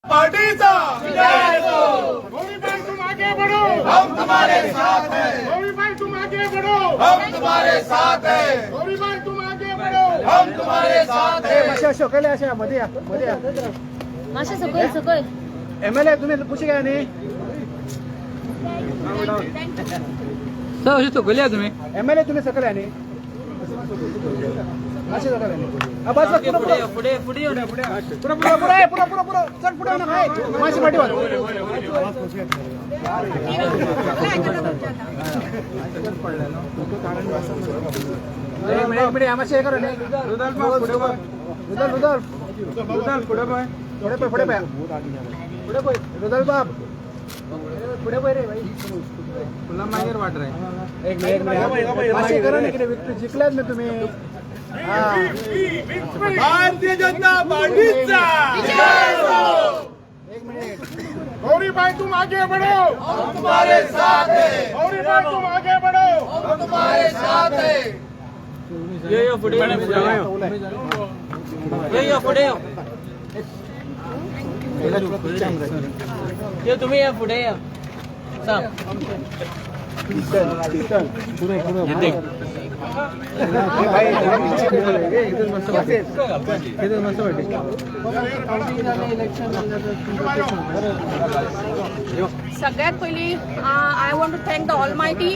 पार्टीचा विजय हो। गौरी भाई तुम आगे बढ़ो, हम तुम्हारे साथ हैं। गौरी भाई तुम आगे बढ़ो, हम तुम्हारे साथ हैं। गौरी भाई तुम आगे बढ़ो, हम तुम्हारे साथ हैं। माशा सकल सकल एमएलए तुम्ही पुशी काय नाही सर अशी चौकली तुम्ही एमएलए तुम्ही सकल आहे नाही असे सकल आहे नाही बस बस पुढे पुढे पुढे येऊ नये, पुढे पुढे पुढे पुढे पुढे पुढे पुढे चल पुढे ना काय माझी पाठीवर एक मिनिट आम्हाला हे करा नाही रुदल पुढे पाय पुढे पाय रुदल बाप पुढे पाय रे भाई तुला माहेर वाट रे एक मिनिट असे करा नाही की विक्ट्री जिंकलात ना तुम्ही भारतीय जनता पार्टीचा विजय हो। एक मिनिट गौरी भाई तुम आगे बढ़ो, हम तुम्हारे साथ हैं। गौरी भाई तुम आगे बढ़ो, हम तुम्हारे साथ हैं। ये पुढे ये पुढे ये तुम्ही या पुढे या सांग सगळ्यात पहिली I want to thank the almighty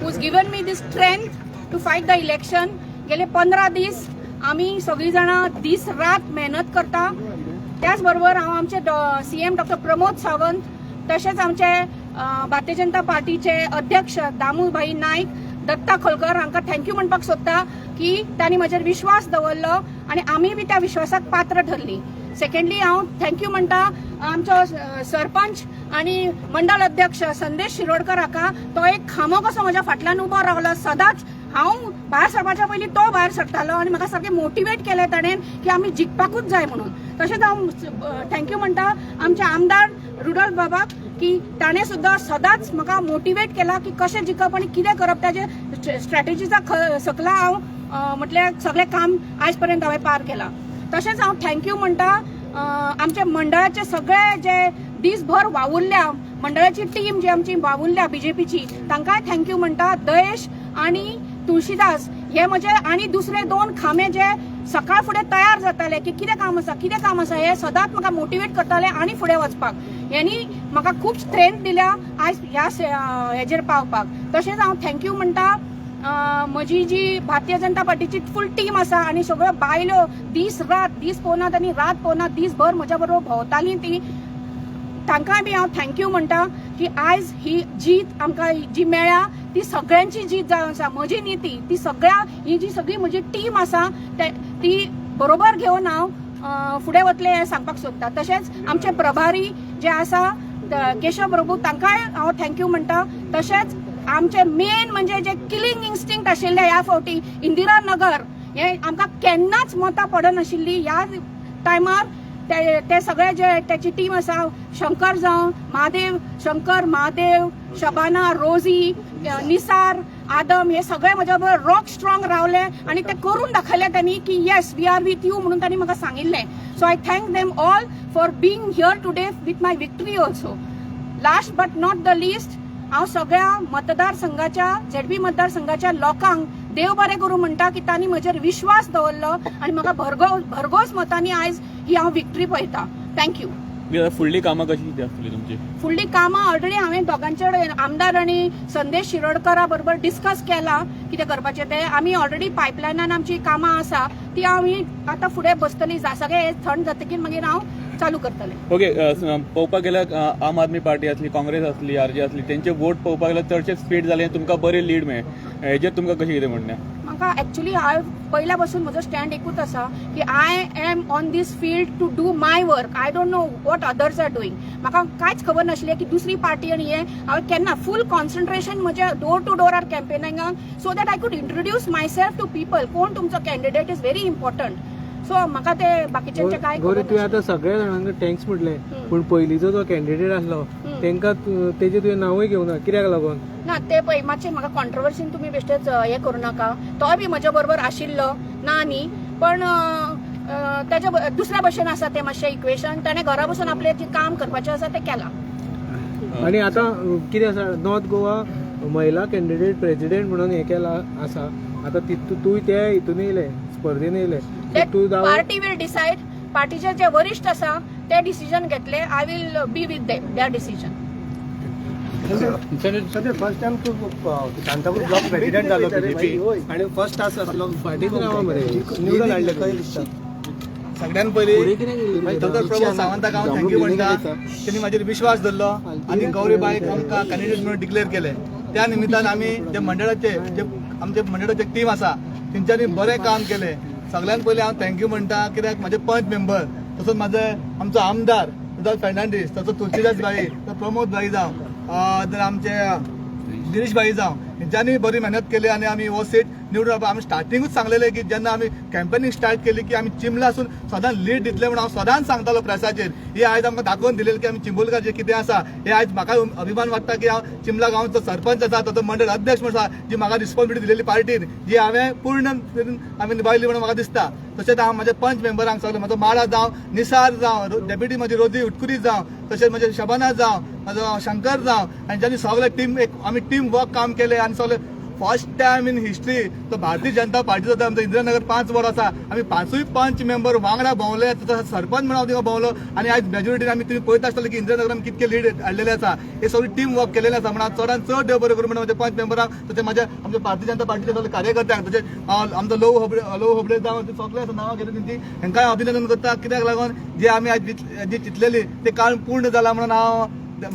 who's given me this strength to fight the election. गेले 15 दीस आम्ही सगळी जण दीस रात मेहनत करता. त्याचबरोबर हांव आमचे सीएम डॉक्टर प्रमोद सावंत तसेच आमचे भारतीय जनता पार्टीचे अध्यक्ष दामूभाई नाईक दत्ता खोलकर हांकां थँक्यू म्हणपाक सोदता की तांणी म्हजेर विश्वास दवरलो आनी आमी बी त्या विश्वासाक पात्र ठरली. सेकंडली हांव थँक्यू म्हणटा आमचो सरपंच आणि मंडळ अध्यक्ष संदेश शिरोडकर हाका. तो एक खामो कसो म्हज्या फाटल्यान उबो रावलो. सदांच हांव भायर सरपाच्या पयलीं तो भायर सरतालो आनी म्हाका सारकें मोटिवेट केलें ताणें की आमी जिखपाकूच जाय म्हणून. तशेंच हांव थँक्यू म्हणटा आमचे आमदार रुडल बाबाक की ताणें सुद्दां सदांच म्हाका मोटिवेट केला की कशें जिखप आनी कितें करप ताजे स्ट्रॅटेजीचा सकला हांव म्हटल्यार सगळें काम आयज पर्यंत हांवें पार केलां. तशेंच हांव थँक्यू म्हणटा आमच्या मंडळाचे सगळे जे दीसभर वावुरल्या मंडळाची टीम जी आमची वावुरल्या बीजेपीची तांकांय थँक्यू म्हणटा. दयेश आणि तुळशीदास हे म्हजे आनी दुसरे 2 खांबे जे सकाळ फुडें तयार जाताले की कितें काम आसा हे सदांच म्हाका मोटिवेट करताले आनी फुडें वचपाक. हेनी म्हाका खूब स्ट्रेंथ दिल्या आयज ह्या हेजेर पावपाक. तशेंच हांव थँक्यू म्हणटा म्हजी जी भारतीय जनता पार्टीची फूल टीम आसा आनी सगळ्यो बायल्यो दीस पोवनात आनी रात पोवनात दीसभर म्हज्या बरोबर भोंवतालीं ती तांकांय बी हांव थँक्यू म्हणटा की आयज ही जीत आमकां जी मेळ्ळ्या ती सगळ्यांची जीत जावन आसा. म्हजी न्ही ती सगळ्या ही जी सगळी म्हजी टीम आसा ती बरोबर घेवन हांव फुडें वतलें हें सांगपाक सोदता. तशेंच आमचे प्रभारी जे आसा केशव प्रभू तांकांय हांव थँक्यू म्हणटा. तशेंच आमचे मेन म्हणजे जे किलिंग इन्स्टिंक्ट आशिल्ले ह्या फावटी इंदिरा नगर हे आमकां केन्नाच मतां पडनाशिल्ली. ह्या टायमार ते सगळे जे त्याची टीम आसा शंकर जावं महादेव शबाना रोजी निसार आदम हे सगळे म्हज्या बरोबर रॉक स्ट्रॉंग रावले आणि ते करून दाखयले त्यांनी की yes we are with you म्हणून त्यांनी म्हाका सांगिल्लें. So I thank them all for being here today with my victory also. Last but not the list हांव सगळ्या मतदारसंघाच्या झेडपी मतदारसंघाच्या लोकांक देव बरें करूं म्हणटा की तांणी म्हजेर विश्वास दवरलो आनी म्हाका भरघोस मतांनी आयज ही हांव विक्ट्री पळयता. थँक्यू. फुडली कामां कशी आसतली तुमची? फुडली कामां ऑलरेडी हांवें दोगांचे आमदार आनी संदेश शिरोडकरा बरोबर डिस्कस केला कितें करपाचें तें. आमी ऑलरेडी पायपलायनान आमची कामां आसा ती आमी आतां फुडें बसतली. सगळें थंड जातकीर मागीर हांव चालू करतलें. ओके, पळोवपाक गेल्यार आम आदमी पार्टी आसली, काँग्रेस आसली, आरजे आसली, तेंचे वोट पळोवपाक गेल्यार चडशे स्पीड जालें, तुमकां बरें लीड मेळ्ळें. हेजेर तुमकां कशें कितें म्हणणें? म्हाका एक्चुअली हांव पयल्या पासून म्हजो स्टँड एकूच आसा की I am on this field to do my work. I don't know what others are doing. म्हाका कांयच खबर नाशिल्लें की दुसरी पार्टी आनी हें हांवें केन्ना फूल कॉन्सन्ट्रेशन म्हजे डोर टू डोर आर कॅम्पेनिंगाक so that I could introduce myself to people. कोण तुमचो candidate is very important. So म्हाका ते बाकीच्यांचे काय गौरी तुवें आतां सगळ्या जाणांक थँक्स म्हटलें पूण पयलींचो जो कॅन्डिडेट आसलो तांकां तेजें तुवें नांवूय घेवना कित्याक लागून? ना ते पळय मातशें म्हाका कॉन्ट्रोवर्सीन तुमी बेश्टेच हें करूं नाका. तोय बी म्हज्या बरोबर आशिल्लो ना न्ही पण त्याच्या दुसऱ्या भशेन आसा ते मातशें इक्वेशन ताणें घरा बसून आपलें जे काम करपाचें आसा तें केलां. आणि आता कितें आसा नॉर्थ गोवा महिला कॅन्डिडेट प्रेसिडेंट म्हणून हे केला आसा. आता तूं त्या हितून येयले स्पर्धेन येयले तूं पार्टी वील डिसायड. पार्टीचे जे वरिष्ठ आसा ते डिसिजन घेतले. I will be with them there decision. सध्या फर्स्ट टाइम तू सांताक्रूज ब्लॉक प्रेसिडेंट जालो बीजेपी आणि फर्स्ट टास्क असलो फाटीत रावा मरे निवडून हाडले खंय दिसता. सगळ्यात पयलीं डॉक्टर प्रमोद सावंताक हांव थँक्यू म्हणटा. त्यांनी म्हाजेर विश्वास धरलो आनी गौरीबाईक आमकां कॅन्डिडेट म्हणून डिक्लेअर केले. त्या निमित्तान आमी जे मंडळाचे जे आमचे मंडळाचे टीम आसा तेंच्यांनी बरें काम केलें. सगळ्यात पयलीं हांव थँक्यू म्हणटा कित्याक म्हाजे पंच मेंबर तसोच म्हाजे आमचो आमदार रुदाल फर्नांडीस तसोच तुळशीदास भाई प्रमोद भाई जावं तर आमचे गिरीश भाई जावं हेंच्यांनी बरी मेहनत केली आणि आमी हो सीट निवडून हाडपा. आमी स्टार्टिंगूच सांगलेले की जेन्ना आमी कॅम्पेनिंग स्टार्ट केली की आमी चिंबलासून सदां लीड दितले म्हणून हांव सदांच सांगतालो प्रेसाचेर. हे आयज आमकां दाखोवन दिलेलें की आमी चिंबोलकार जे कितें आसा हे आयज म्हाका अभिमान वाटता की हांव चिंबला गांवचो सरपंच आसा ताचो मंडळ अध्यक्ष म्हणून आसा जी म्हाका रिस्पॉन्सिबिलिटी दिलेली पार्टीन जी हांवें पूर्ण आमी निभायली म्हणून म्हाका दिसता. तशेंच हांव म्हाजे पंच मेंबरांक सगळे म्हाजो माळा जावं निसार जावं डेप्युटी म्हाजी रोजी उटकुरी जावं तशेंच म्हाजे शबाना जावं म्हाजो शंकर जावं हांच्यांनी सगळे टीम आमी टीम वर्क काम केलें आनी सगळे फर्स्ट टाइम इन हिस्ट्री तो भारतीय जनता पार्टीचो आमचो इंदिरानगर 5 वर आसा. आमी 5य पंच मेंबर वांगडा भोंवले सरपंच म्हणून हांव थिंगा भोंवलो आनी आयज मेजॉरिटीन आमी तुमी पळयता आसतले की इंदिरानगर आमी कितके लीड हाडलेले आसा. हे सगळी टीम वर्क केलेले आसा म्हणून चडांत चड देव बरें करूं म्हणून म्हाज्या पंच मेंबरांक तशें म्हाज्या आमच्या भारतीय जनता पार्टीच्या सगळे कार्यकर्त्यांक तशेंच आमचो लो होबळे जावं ते सगळे नांवां घेतली तेंची हेंकांय अभिनंदन करता. कित्याक लागून जे आमी आयज जी चिंतलेली ते काम पूर्ण जाला म्हणून हांव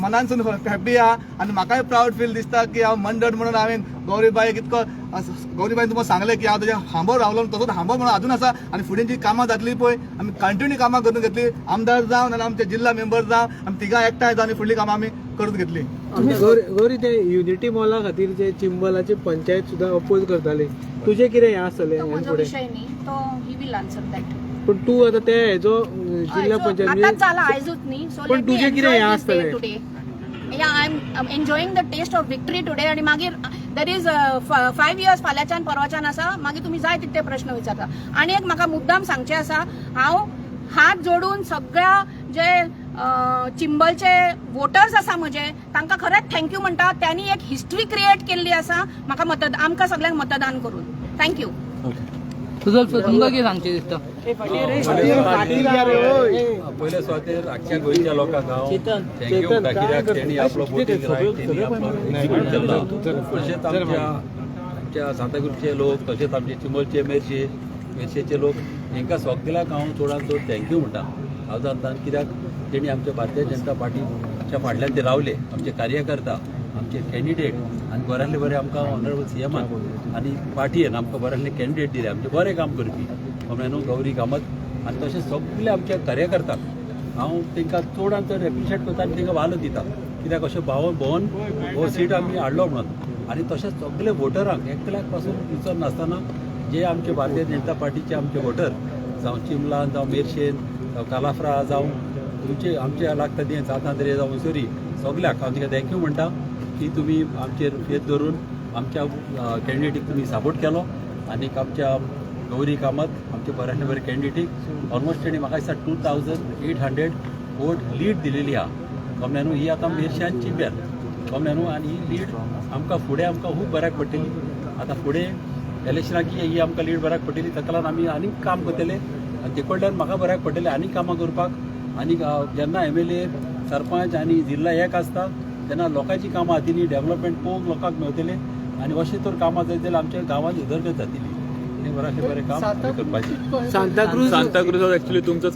मनानसून हॅप्पी आहा आनी म्हाकाय प्राऊड फील दिसता की हांव मंडळ म्हणून हांवें गौरीबाईक इतको गौरीबाईन तुमकां सांगलें की हांव तुज्या हांबो रावलो तसोच हांबो म्हणून अजून आसा आनी फुडें जी कामां जातली पळय आमी कंटिन्यू कामां करून घेतली. आमदार जावं नाल्यार आमचे जिल्हा मेंबर जावं आमी तिगां एकठांय जावन फुडलीं कामां आमी करून घेतली. गौरी ते युनिटी मॉला खातीर जे चिंबलाची पंचायत सुद्दां अपोज करताली तुजें कितें हें आसतलें तो आनी म्हजो फुडें. विशय न्ही तो ही वील आन्सर दॅट. पण तूं आतां ते हेजो जिल्हा पंचायत आतांच जाला आयजूच न्ही. सो पण तुजें कितें हें आसतलें today. Yeah, I'm enjoying the taste of victory today. आणि मागीर there is 5 years फाल्यांच्यान परवाच्यान आसा. मागीर तुमी जाय तितले प्रश्न विचारता. आणि एक म्हाका मुद्दाम सांगचें आसा हांव हात जोडून सगळ्या जे चिंबलचे वोटर्स आसा म्हजे तांकां खरेंच थँक्यू म्हणटा. त्यांनी एक हिस्ट्री क्रिएट केल्ली आसा म्हाका आमकां सगळ्यांक मतदान करून. थँक्यू. तुमकां कितें सांगचें दिसता. पयले सुवातेर आख्या गोंयच्या लोकांक हांव थँक्यू म्हणटा कित्याक तेणी आपलो वोटींग रायट तेणी आपलो एक्झिक्यूट केला. तशेंच आमच्या सांताक्रूजचे लोक तशेंच आमचे चिंबलचे मेर्शेचे लोक हेंकां सगळ्यांक हांव चडांत चड थँक्यू म्हणटा हांव जाणटान. कित्याक तेणी आमच्या भारतीय जनता पार्टीच्या फाटल्यान ते रावले. आमचे कार्यकर्ता आमचे कॅन्डिडेट आनी बऱ्यांतले बरें आमकां ऑनरेबल सीएमान आनी पार्टीन आमकां बऱ्यांतले कॅन्डिडेट दिले आमचे बरें काम करपी न्हू गौरी कामत आनी तशें सगळे आमच्या कार्यकर्त्यांक हांव तांकां चडांत चड एप्रिशिएट करता आनी तांकां वालो दिता. कित्याक अशें भोंवन हो सीट आमी हाडलो म्हणून. आनी तशेंच सगळे वोटरांक एकल्याक पासून विचार नासतना जे आमचे भारतीय जनता पार्टीचे आमचे वोटर जावं चिंबलान जावं मेर्शेन जावं कालाफ्रा जावं तुमचे आमचे लागता तें सातांद्रे जावं उसोरी सगळ्याक हांव तुका थँक्यू म्हणटा की तुमी आमचेर फेथ धरून आमच्या कॅन्डिडेटीक तुमी सपोर्ट केलो. आनीक आमच्या गौरी कामत आमचे बऱ्यांतले बरे कॅन्डिडेटीक ऑलमोस्ट तेणी म्हाका दिसता 2800 वोट लीड दिलेली आहा कमले न्हू. ही आतां मेर्शान चिंब्यान कमले न्हू आनी ही लीड आमकां फुडें आमकां खूब बऱ्याक पडटली. आतां फुडें इलेक्शनाक ही आमकां लीड बऱ्याक पडटली ताका लागून आमी आनीक काम करतले आनी ते कडल्यान म्हाका बऱ्याक पडटलें आनीक कामां करपाक. आनीक जेन्ना MLA सरपंच आनी जिल्हा एक आसता तेन्ना लोकांची कामां जातलीं डेव्हलपमेंट पळोवंक लोकांक मेळटलें आनी अशें तर कामां जायत जाल्यार आमच्या गांवांत उदरगत जातली. बरें बरें काम करपाचें. सांताक्रूज एक्चुअली तुमचं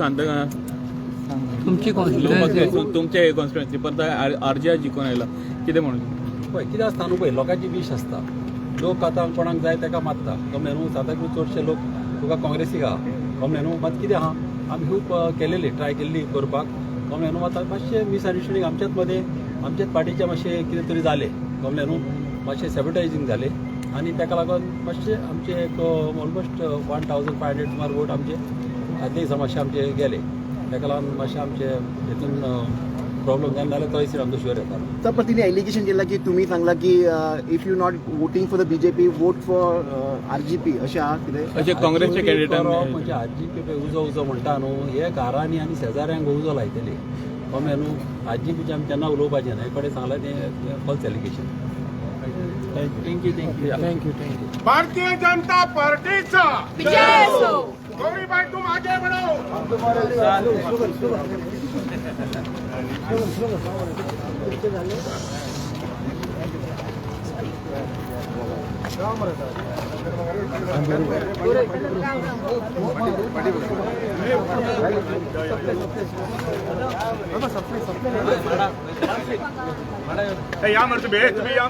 तुमची तुमच्या कॉन्स्टिट्युएन्सी परत RJ जिखून आयला कितें म्हणून पळय कितें आसता न्हू पळय लोकांची वीश आसता. लोक आतां कोणाक जाय ताका मारता कमले न्हू. सांताक्रूज चडशे लोक तुका काँग्रेसीक आहा कमले न्हू. मात कितें आहा आमी खूब केलेली ट्राय केल्ली करपाक कमले न्हू. आतां मातशें मिसअंडरस्टँडींग आमच्याच मदें आमच्याच पार्टीचें मातशें कितें तरी जालें कमले न्हू. मातशें सॅबटायजींग जालें आनी ताका लागून मातशें आमचे एक ऑलमोस्ट 1500 सुमार वोट आमचे आदले समस्या आमचे गेले. ताका लागून मातशें आमचे हितून प्रॉब्लेम जालें जाल्यार तो दिसता आमचो शुअर येता. तर पण तिने एलिगेशन केला की तुम्ही सांगला की if you not voting for the BJP vote for RGP अशें आहा कितें असे काँग्रेसचे कॅन्डिडेटान म्हणजे RGP उजो उजो म्हणटा न्हू हे घरांनी आनी शेजाऱ्यांक उजो लायतले कमे न्हू RGPचे आमी केन्ना उलोवपाचें ना. हे कडेन सांगलां तें false allegation. Thank you Bharatiya Janata पार्टीचा विजय असो. गौरीबाई तुम आगे बढ़ो. या मरे तुम्ही या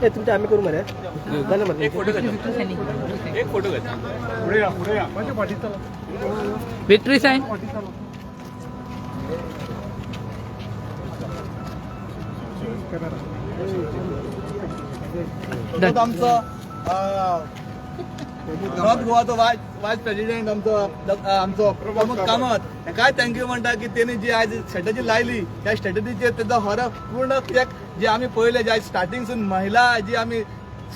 तुमच्या आम्ही करू मरे झालं मरे एक फोटो घ्या. पुढे या पुढे या म्हणजे पाठी चला. Victory sign. आमचं नॉर्थ गोवाचो वायस प्रेसिडेंट आमचो प्रमोद कामत काय थँक्यू म्हणटा की त्यांनी जी आज स्ट्रॅटजी लायली त्या स्ट्रॅटजीचेर तेजो हर पूर्ण जे आम्ही पळयले जे स्टार्टिंगसून महिला जी आम्ही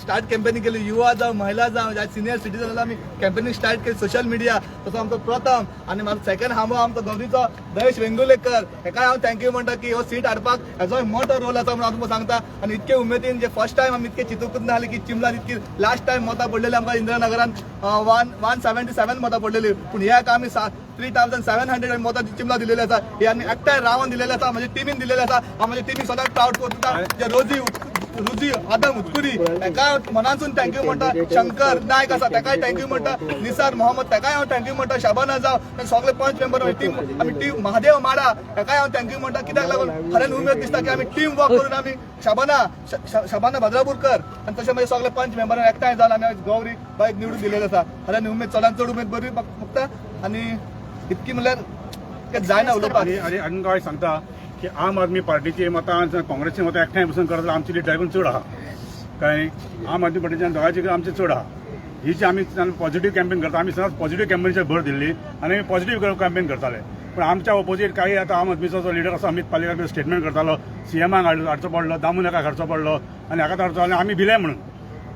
स्टार्ट कॅम्पेनिंग केली युवा जावं महिला जावं आज सिनियर सिटीजन आम्ही कॅम्पेनिंग स्टार्ट केली सोशल मिडिया तसो आमचो प्रथम आणि म्हाका सेकंड हांव आमचो गौरीचो दयेश वेंगुर्लेकर हेका हांव थँक्यू म्हणटा की हो सीट हाडपाक हेजो मोठो रोल आसा म्हणून हांव तुमकां सांगता. आणि इतके उमेदीन जे फर्स्ट टायम आमी इतके चिंतूंकच ना की चिमलात इतकी लास्ट टायम मतां पडलेली आमकां इंदिरानगरान 177 मतां पडलेली पूण ह्याक आमी 3700 मतां चिमला दिलेली आसा. हे आमी एकठांय रावन दिलेले आसा म्हाज्या टिमीन दिलेले आसा. हांव म्हाज्या टिमीक सदांच प्राऊड करता. जे रुजी आदम उत्कुरी ताका मनासून थँक्यू म्हणटा. शंकर नायक आसा ताकाय थँक्यू म्हणटा. निसार मोहम्मद ताकाय हांव थँक्यू म्हणटा. शाबाना जावं सगळे 5 मेंबर टीम आमी टीम महादेव माडा ताकाय हांव थँक्यू म्हणटा. कित्याक लागून खऱ्यान उमेद दिसता की आमी टीम वर्क करून आमी शाबाना भद्रापूरकर आणि तशें मागीर सगळे 5 मेंबरान एकठांय जावन आमी गौरी बायक निवडून दिलेले आसा. खऱ्यान उमेद चडांत चड उमेद बरी मागता. आणि इतकी म्हणल्यार जायना उलोवपाक. आणि काय सांगता की आम आदमी पार्टीची मतां काँग्रेसची मतां एकठांय बसून करत जाल्यार आमची लीड ड्रायव्हर चड आहा. काय आम आदमी पार्टीच्यान दोगांची आमची चड आहा. ही जी आमी पॉझिटिव्ह कॅम्पेन करता आमी सदांच पॉझिटिव्ह कॅम्पेनचेर भर दिल्ली आणि आमी पॉझिटिव्ह कॅम्पेन करताले. पण आमच्या ऑपोजीट काही आता आम आदमीचो जो लिडर आसा अमित पालेकर स्टेटमेंट करतालो सीएमाक हाडचो पडलो दामूनाकाक हाडचो पडलो आनी हाका हाडचो आनी आमी भिले म्हणून.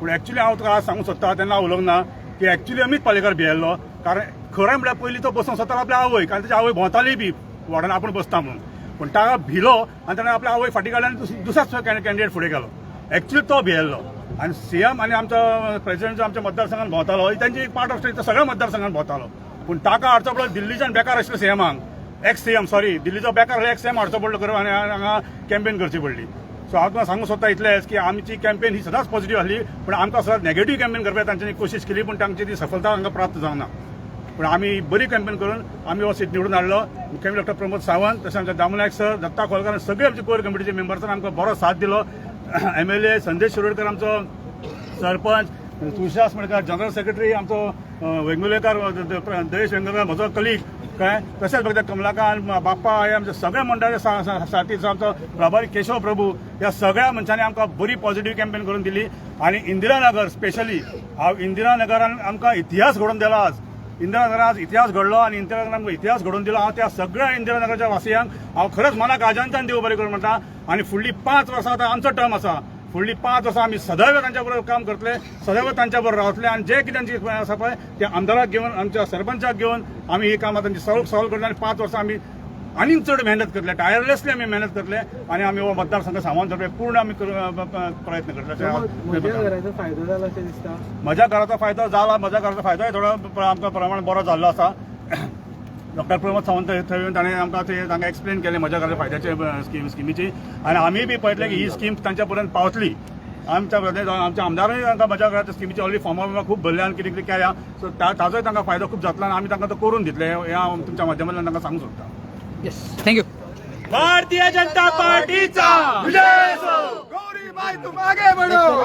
पूण एक्चुली हांव तुका आज सांगूंक सोदता तेन्ना उलोवंक की एक्चुली अमित पालेकर भियेल्लो कारण खरें म्हळ्यार पयलीं तो बसून स्वता आपल्या आवय कारण ताची आवय भोंवताली बी वार्डान आपूण बसता म्हणून. पण ताका भिलो आनी ताणें आपल्या आवय फाटी काडली आनी दुसराच कॅन्डिडेट फुडें गेलो. एक्चुली तो भियेल्लो. आणि सीएम आणि आमचो प्रेसिडेंट जो आमच्या मतदारसंघात भोंवतालो त्यांची एक पार्ट ऑफ स्टेट सगळ्या मतदारसंघात भोंवतालो. पूण ताका हाडचो पडलो दिल्लीच्यान बेकार आशिल्लो सीएमाक एक्स सीएम सॉरी दिल्लीचो बेकार एक्स सीएम हाडचो पडलो करप आनी हांगा कॅम्पेन करची पडली. सो हांव तुका सांगूंक सोदता इतलेंच की आमची कॅम्पेन ही सदांच पॉझिटिव्ह आसली पण आमकां सदांच नेगेटिव्ह कॅम्पेन करपाक तांच्यांनी कोशिश केली पूण तांची ती सफलता हांगा प्राप्त जावंक ना. पण आमी बरी कॅम्पेन करून आमी हो सीट निवडून हाडलो. मुखेलमंत्री डॉक्टर प्रमोद सावंत तशें आमचे दामूनायक सर दत्ता खोलकर सगळे आमचे कोर कमिटीचे मेंबर्सान आमकां बरो साथ दिलो. MLA संदेश शिरोडकर आमचो सरपंच तुळशीदास मडकर जनरल सेक्रेटरी आमचो वेंगुर्लेकर दयेश वेंगुर्लेकर म्हजो कलीग काय तशेंच बघता कमलाकांत बाप्पा हे आमचे सगळ्या मंडळाचे साथीचो आमचो प्रभारी केशव प्रभू ह्या सगळ्या मनशांनी आमकां बरी पॉझिटिव्ह कॅम्पेन करून दिली. आणि इंदिरानगर स्पेशली हांव इंदिरानगरान आमकां इतिहास घडोवन दिलो. आज इंदिरानगरात इतिहास घडलो आणि इंदिरानगरान इतिहास घडोवन दिलो. हांव त्या सगळ्या इंदिरानगरच्या वासियांक हांव खरेंच मनाक आजांच्यान देव बरें करून म्हणटा. आणि फुडलीं 5 वर्सां आतां आमचो टर्म आसा. फुडलीं 5 वर्सां आमी सदैव तांच्या बरोबर काम करतले सदैव तांच्या बरोबर रावतले आणि जे कितें तांची आसा पळय ते आमदाराक घेवन आमच्या सरपंचाक घेवन आमी ही कामां तांची सॉल्व करतले. आणि 5 वर्सां आमी आनीक चड मेहनत करतले टायरलेसली आमी मेहनत करतले आणि आमी हो मतदारसंघ सामावून दवरपाक पूर्ण आमी प्रयत्न करतले. म्हज्या घराचो फायदो जाला अशें दिसता. म्हज्या घराचो फायदो जाला. म्हज्या घराचो फायदोय थोडो आमकां प्रमाण बरो जाल्लो आसा. डॉक्टर प्रमोद सावंत थंय येवन ताणें आमकां तांकां एक्सप्लेन केलें म्हज्या घराच्या फायद्याचे स्किमीची आणि आमी बी पळयतले की ही स्कीम तांच्या पर्यंत पावतली. आमच्या आमदारांनी तांकां म्हज्या घराच्या स्किमीची ऑलरेडी फॉर्मां खूब भरल्या आनी कितें कितें केल्या. सो ताजोय तांकां फायदो खूब जातलो आनी आमी तांकां तो करून दितले हें हांव तुमच्या माध्यमांतल्यान तांकां सांगूंक सोदतां. Yes thank you. भारतीय जनता पार्टीचा विजय असो. गौरी बाई तुम आगे बढ़ो.